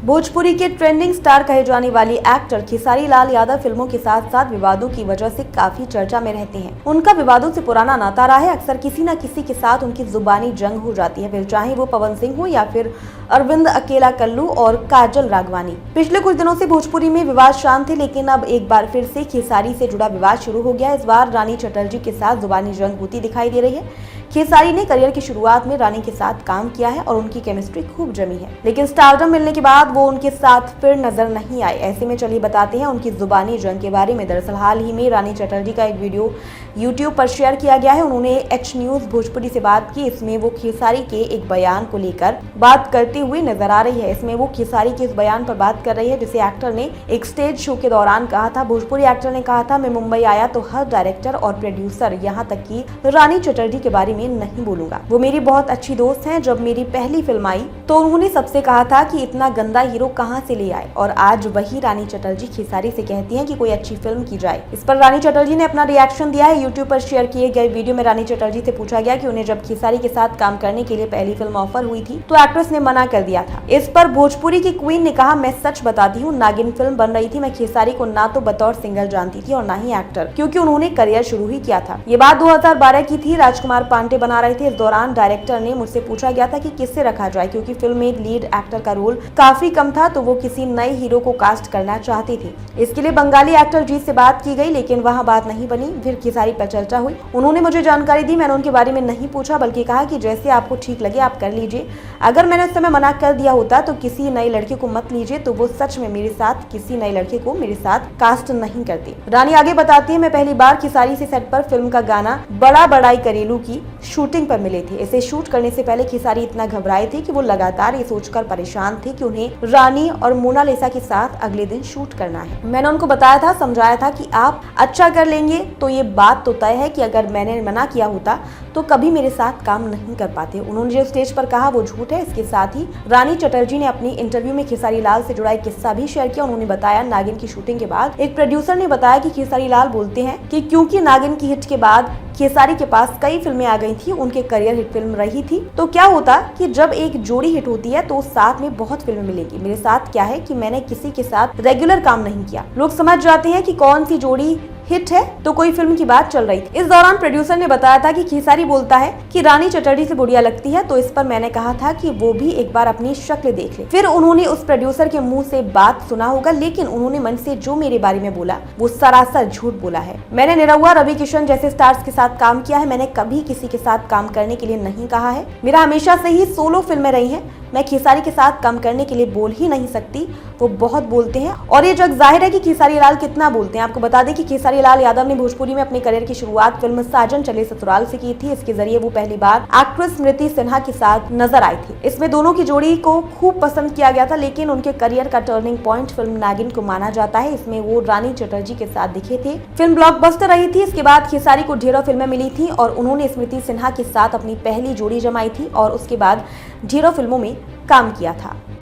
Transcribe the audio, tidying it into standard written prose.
भोजपुरी के trending star कहे जाने वाली एक्टर खेसारी लाल यादव फिल्मों के साथ साथ विवादों की वजह से काफी चर्चा में रहते हैं। उनका विवादों से पुराना नाता रहा है। अक्सर किसी न किसी के साथ उनकी जुबानी जंग हो जाती है, फिर चाहे वो पवन सिंह हो या फिर अरविंद अकेला कल्लू और काजल राघवानी। पिछले कुछ दिनों से भोजपुरी में विवाद शांत थे, लेकिन अब एक बार फिर से खेसारी से जुड़ा विवाद शुरू हो गया। इस बार रानी चटर्जी के साथ जुबानी जंग होती दिखाई दे रही है। खेसारी ने करियर की शुरुआत में रानी के साथ काम किया है और उनकी केमिस्ट्री खूब जमी है, लेकिन स्टारडम मिलने के बाद वो उनके साथ फिर नजर नहीं आए। ऐसे में चलिए बताते हैं उनकी जुबानी जंग के बारे में। दरअसल हाल ही में रानी चटर्जी का एक वीडियो YouTube पर शेयर किया गया है। उन्होंने H न्यूज़ भोजपुरी से बात की। इसमें वो खेसारी के एक बयान को लेकर बात करते हुए नजर आ रही है। इसमें वो खेसारी के इस बयान पर बात कर रही है जिसे एक्टर ने एक स्टेज शो के दौरान कहा था। भोजपुरी एक्टर ने कहा था, मैं मुंबई आया तो हर डायरेक्टर और प्रोड्यूसर यहाँ तक कि रानी चटर्जी के बारे में नहीं बोलूंगा। वो मेरी बहुत अच्छी दोस्त हैं। जब मेरी पहली फिल्म आई तो उन्होंने सबसे कहा था कि इतना गंदा हीरो कहाँ से ले आए, और आज वही रानी चटर्जी खेसारी से कहती हैं कि कोई अच्छी फिल्म की जाए। इस पर रानी चटर्जी ने अपना रिएक्शन दिया है। YouTube पर शेयर किए गए वीडियो में रानी चटर्जी से पूछा गया कि उन्हें जब खेसारी के साथ काम करने के लिए पहली फिल्म ऑफर हुई थी तो एक्ट्रेस ने मना कर दिया था। इस पर भोजपुरी की क्वीन ने कहा, मैं सच बताती हूँ, नागिन फिल्म बन रही थी। मैं खेसारी को ना तो बतौर सिंगर जानती थी और ना ही एक्टर, क्योंकि उन्होंने करियर शुरू ही किया था। ये बात 2012 की थी। राजकुमार पांडे बना रहे थे। इस दौरान डायरेक्टर ने मुझसे पूछा गया था कि किससे रखा जाए, क्योंकि फिल्म में लीड एक्टर का रोल काफी कम था, तो वो किसी नए हीरो को कास्ट करना चाहती थी। इसके लिए बंगाली एक्टर जीत से बात की गई, लेकिन वहाँ बात नहीं बनी। फिर खेसारी पर चर्चा हुई। उन्होंने मुझे जानकारी दी। मैंने उनके बारे में नहीं पूछा, बल्कि कहा कि जैसे आपको ठीक लगे आप कर लीजिए। अगर मैंने उस समय मना कर दिया होता तो किसी नए लड़के को मत लीजिए, तो वो सच में मेरे साथ किसी नए लड़के को मेरे साथ कास्ट नहीं करती। रानी आगे बताती है, मैं पहली बार खेसारी से सेट पर फिल्म का गाना बड़ा बड़ाई करेलू की शूटिंग पर मिले थे। इसे शूट करने से पहले खेसारी इतना घबराए थे कि वो लगातार ये सोचकर परेशान थे कि उन्हें रानी और मोनालिसा के साथ अगले दिन शूट करना है। मैंने उनको बताया था, समझाया था कि आप अच्छा कर लेंगे। तो ये बात तो तय है कि अगर मैंने मना किया होता तो कभी मेरे साथ काम नहीं कर पाते। उन्होंने जो स्टेज पर कहा वो झूठ है। इसके साथ ही रानी चटर्जी ने अपनी इंटरव्यू में खेसारी लाल से जुड़ा एक किस्सा भी शेयर किया। उन्होंने बताया, नागिन की शूटिंग के बाद एक प्रोड्यूसर ने बताया कि खेसारी लाल बोलते हैं कि क्योंकि नागिन की हिट के बाद खेसारी के पास कई फिल्में आ गई थी, उनके करियर हिट फिल्म रही थी, तो क्या होता कि जब एक जोड़ी हिट होती है तो साथ में बहुत फिल्में मिलेंगी। मेरे साथ क्या है कि मैंने किसी के साथ रेगुलर काम नहीं किया। लोग समझ जाते हैं कि कौन सी जोड़ी हिट है, तो कोई फिल्म की बात चल रही थी। इस दौरान प्रोड्यूसर ने बताया था कि खेसारी बोलता है कि रानी चटर्जी से बुढ़िया लगती है, तो इस पर मैंने कहा था कि वो भी एक बार अपनी शक्ल देख ले। फिर उन्होंने उस प्रोड्यूसर के मुंह से बात सुना होगा, लेकिन उन्होंने मन से जो मेरे बारे में बोला वो सरासर झूठ बोला है। मैंने निरहुआ, रवि किशन जैसे स्टार्स के साथ काम किया है। मैंने कभी किसी के साथ काम करने के लिए नहीं कहा है। मेरा हमेशा से ही सोलो फिल्में रही हैं। मैं खेसारी के साथ काम करने के लिए बोल ही नहीं सकती। वो बहुत बोलते हैं और ये जग जाहिर है कि खेसारी लाल कितना बोलते हैं। आपको बता दें कि खेसारी लाल यादव ने भोजपुरी में अपने करियर की शुरुआत फिल्म साजन चले ससुराल से की थी। इसके जरिए वो पहली बार एक्ट्रेस स्मृति सिन्हा के साथ नजर आई थी। इसमें दोनों की जोड़ी को खूब पसंद किया गया था, लेकिन उनके करियर का टर्निंग पॉइंट फिल्म नागिन को माना जाता है। इसमें वो रानी चटर्जी के साथ दिखे थे। फिल्म ब्लॉकबस्टर रही थी। इसके बाद खेसारी को ढेरों फिल्में मिली थी और उन्होंने स्मृति सिन्हा के साथ अपनी पहली जोड़ी जमाई थी और उसके बाद ढेरों फिल्मों में काम किया था।